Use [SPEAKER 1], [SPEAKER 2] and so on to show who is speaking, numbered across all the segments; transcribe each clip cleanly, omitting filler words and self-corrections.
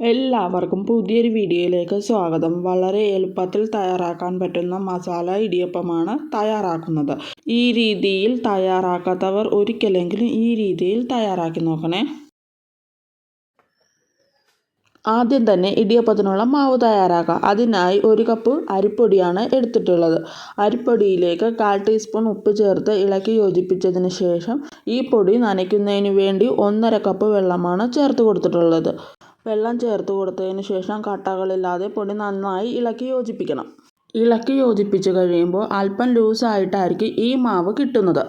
[SPEAKER 1] എല്ലാവർക്കും പുതിയൊരു വീഡിയോയിലേക്ക് സ്വാഗതം. വളരെ എളുപ്പത്തിൽ തയ്യാറാക്കാൻ പറ്റുന്ന മസാല ഇടിയപ്പമാണ് തയ്യാറാക്കുന്നത്. ഈ രീതിയിൽ തയ്യാറാക്കാത്തവർ ഒരിക്കലെങ്കിലും ഈ രീതിയിൽ തയ്യാറാക്കി നോക്കണേ. ആദ്യം തന്നെ ഇടിയപ്പത്തിനുള്ള മാവ് തയ്യാറാക്കാം. അതിനായി 1 കപ്പ് അരിപ്പൊടിയാണ് എടുത്തിട്ടുള്ളത്. അരിപ്പൊടിയിലേക്ക് 1/4 ടീസ്പൂൺ ഉപ്പ് ചേർത്ത് ഇളക്കി യോജിപ്പിച്ചതിന് ശേഷം ഈ പൊടി നനയ്ക്കുന്നതിന് വേണ്ടി 1/2 കപ്പ് വെള്ളമാണ് ചേർത്ത് കൊടുത്തിട്ടുള്ളത്. വെള്ളം ചേർത്ത് കൊടുത്തതിന് ശേഷം കട്ടകളില്ലാതെ പൊടി നന്നായി ഇളക്കി യോജിപ്പിക്കണം. ഇളക്കി യോജിപ്പിച്ച് കഴിയുമ്പോൾ അല്പം ലൂസായിട്ടായിരിക്കും ഈ മാവ് കിട്ടുന്നത്.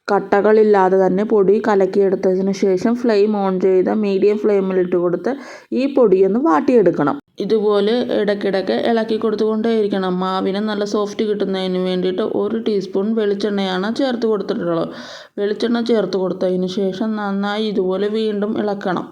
[SPEAKER 1] കട്ടകളില്ലാതെ തന്നെ പൊടി കലക്കിയെടുത്തതിന് ശേഷം ഫ്ലെയിം ഓൺ ചെയ്ത് മീഡിയം ഫ്ലെയിമിലിട്ട് കൊടുത്ത് ഈ പൊടിയൊന്ന് വാട്ടിയെടുക്കണം. ഇതുപോലെ ഇടയ്ക്കിടയ്ക്ക് ഇളക്കി കൊടുത്തുകൊണ്ടേയിരിക്കണം. മാവിന് നല്ല സോഫ്റ്റ് കിട്ടുന്നതിന് വേണ്ടിയിട്ട് 1 ടീസ്പൂൺ വെളിച്ചെണ്ണയാണ് ചേർത്ത് കൊടുത്തിട്ടുള്ളത്. വെളിച്ചെണ്ണ ചേർത്ത് കൊടുത്തതിന് ശേഷം നന്നായി ഇതുപോലെ വീണ്ടും ഇളക്കണം.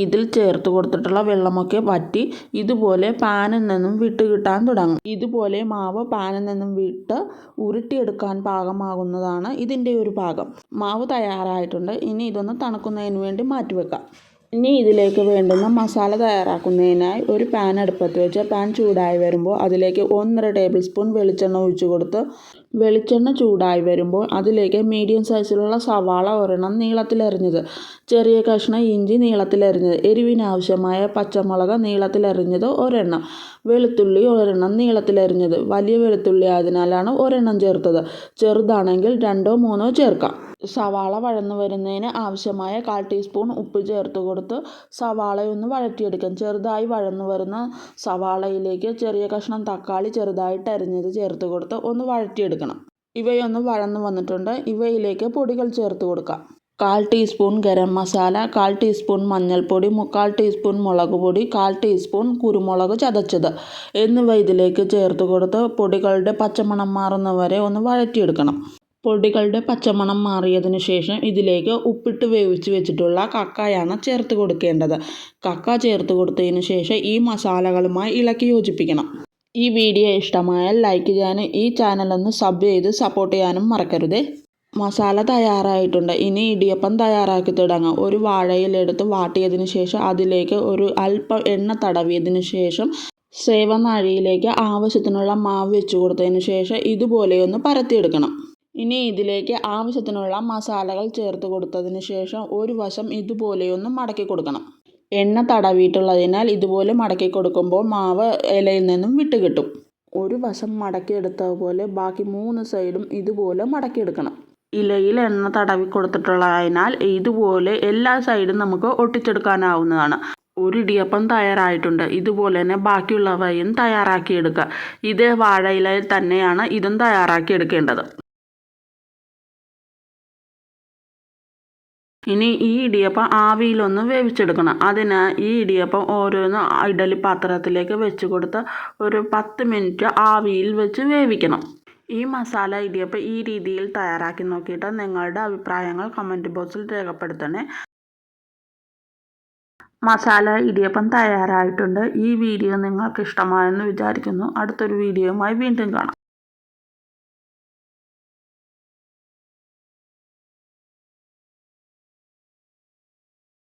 [SPEAKER 1] ഇതിൽ ചേർത്ത് കൊടുത്തിട്ടുള്ള വെള്ളമൊക്കെ വറ്റി ഇതുപോലെ പാനിൽ നിന്നും വിട്ട് കിട്ടാൻ തുടങ്ങും. ഇതുപോലെ മാവ് പാനിൽ നിന്നും വിട്ട് ഉരുട്ടിയെടുക്കാൻ പാകമാകുന്നതാണ് ഇതിൻ്റെ ഒരു പാകം. മാവ് തയ്യാറായിട്ടുണ്ട്. ഇനി ഇതൊന്ന് തണുക്കുന്നതിന് വേണ്ടി മാറ്റിവെക്കാം. ഇനി ഇതിലേക്ക് വേണ്ടുന്ന മസാല തയ്യാറാക്കുന്നതിനായി ഒരു പാൻ അടുപ്പത്ത് വെച്ച് പാൻ ചൂടായി വരുമ്പോൾ അതിലേക്ക് 1.5 ടേബിൾ സ്പൂൺ വെളിച്ചെണ്ണ ഒഴിച്ചു കൊടുത്ത് വെളിച്ചെണ്ണ ചൂടായി വരുമ്പോൾ അതിലേക്ക് മീഡിയം സൈസിലുള്ള സവാള ഒരെണ്ണം നീളത്തിലരിഞ്ഞത്, ചെറിയ കഷ്ണം ഇഞ്ചി നീളത്തിലരിഞ്ഞത്, എരിവിനാവശ്യമായ പച്ചമുളക് നീളത്തിലരിഞ്ഞത് ഒരെണ്ണം, വെളുത്തുള്ളി ഒരെണ്ണം നീളത്തിലരിഞ്ഞത്. വലിയ വെളുത്തുള്ളി ആയതിനാലാണ് ഒരെണ്ണം ചേർത്തത്. ചെറുതാണെങ്കിൽ 2ഓ 3ഓ ചേർക്കാം. സവാള വഴന്നു വരുന്നതിന് ആവശ്യമായ 1/4 ടീസ്പൂൺ ഉപ്പ് ചേർത്ത് കൊടുത്ത് സവാളയൊന്ന് വഴറ്റിയെടുക്കാം. ചെറുതായി വഴന്നു വരുന്ന സവാളയിലേക്ക് ചെറിയ കഷ്ണം തക്കാളി ചെറുതായിട്ട് അരിഞ്ഞത് ചേർത്ത് കൊടുത്ത് ഒന്ന് വഴറ്റിയെടുക്കണം. ഇവയൊന്ന് വഴന്നു വന്നിട്ടുണ്ട്. ഇവയിലേക്ക് പൊടികൾ ചേർത്ത് കൊടുക്കാം. 1/4 ടീസ്പൂൺ ഗരം മസാല, 1/4 ടീസ്പൂൺ മഞ്ഞൾപ്പൊടി, 3/4 ടീസ്പൂൺ മുളക് പൊടി, 1/4 ടീസ്പൂൺ കുരുമുളക് ചതച്ചത് എന്നിവ ഇതിലേക്ക് ചേർത്ത് കൊടുത്ത് പൊടികളുടെ പച്ചമണം മാറുന്നവരെ ഒന്ന് വഴറ്റിയെടുക്കണം. പൊടികളുടെ പച്ചമണം മാറിയതിന് ശേഷം ഇതിലേക്ക് ഉപ്പിട്ട് വേവിച്ച് വെച്ചിട്ടുള്ള കക്കയാണ് ചേർത്ത് കൊടുക്കേണ്ടത്. കക്ക ചേർത്ത് കൊടുത്തതിന് ശേഷം ഈ മസാലകളുമായി ഇളക്കി യോജിപ്പിക്കണം. ഈ വീഡിയോ ഇഷ്ടമായാൽ ലൈക്ക് ചെയ്യാനും ഈ ചാനലൊന്ന് സബ് ചെയ്ത് സപ്പോർട്ട് ചെയ്യാനും മറക്കരുതേ. മസാല തയ്യാറായിട്ടുണ്ട്. ഇനി ഇടിയപ്പം തയ്യാറാക്കി തുടങ്ങാം. ഒരു വാഴയിലെടുത്ത് വാട്ടിയതിന് ശേഷം അതിലേക്ക് ഒരു അല്പം എണ്ണ തടവിയതിന് ശേഷം സേവനാഴിയിലേക്ക് ആവശ്യത്തിനുള്ള മാവ് വെച്ച് കൊടുത്തതിന് ശേഷം ഇതുപോലെയൊന്ന് പരത്തിയെടുക്കണം. ഇനി ഇതിലേക്ക് ആവശ്യത്തിനുള്ള മസാലകൾ ചേർത്ത് കൊടുത്തതിന് ശേഷം ഒരു വശം ഇതുപോലെയൊന്ന് മടക്കി കൊടുക്കണം. എണ്ണ തടവിയിട്ടുള്ളതിനാൽ ഇതുപോലെ മടക്കി കൊടുക്കുമ്പോൾ മാവ് ഇലയിൽ നിന്നും വിട്ട് കിട്ടും. ഒരു വശം മടക്കിയെടുത്തതുപോലെ ബാക്കി 3 സൈഡും ഇതുപോലെ മടക്കിയെടുക്കണം. ഇലയിൽ എണ്ണ തടവി കൊടുത്തിട്ടുള്ളതിനാൽ ഇതുപോലെ എല്ലാ സൈഡും നമുക്ക് ഒട്ടിച്ചെടുക്കാനാവുന്നതാണ്. ഒരു ഇടിയപ്പം തയ്യാറായിട്ടുണ്ട്. ഇതുപോലെ തന്നെ ബാക്കിയുള്ളവയും തയ്യാറാക്കിയെടുക്കുക. ഇതേ വാഴയിലയിൽ തന്നെയാണ് ഇതും തയ്യാറാക്കിയെടുക്കേണ്ടത്. ഇനി ഈ ഇടിയപ്പം ആവിയിലൊന്ന് വേവിച്ചെടുക്കണം. അതിന് ഈ ഇടിയപ്പം ഓരോന്ന് ഇഡലി പാത്രത്തിലേക്ക് വെച്ച് കൊടുത്ത് ഒരു 10 മിനിറ്റ് ആവിയിൽ വെച്ച് വേവിക്കണം. ഈ മസാല ഇടിയപ്പം ഈ രീതിയിൽ തയ്യാറാക്കി നോക്കിയിട്ട് നിങ്ങളുടെ അഭിപ്രായങ്ങൾ കമൻറ്റ് ബോക്സിൽ രേഖപ്പെടുത്തണേ. മസാല ഇടിയപ്പം തയ്യാറായിട്ടുണ്ട്. ഈ വീഡിയോ നിങ്ങൾക്ക് ഇഷ്ടമായെന്ന് വിചാരിക്കുന്നു. അടുത്തൊരു വീഡിയോയുമായി വീണ്ടും കാണാം.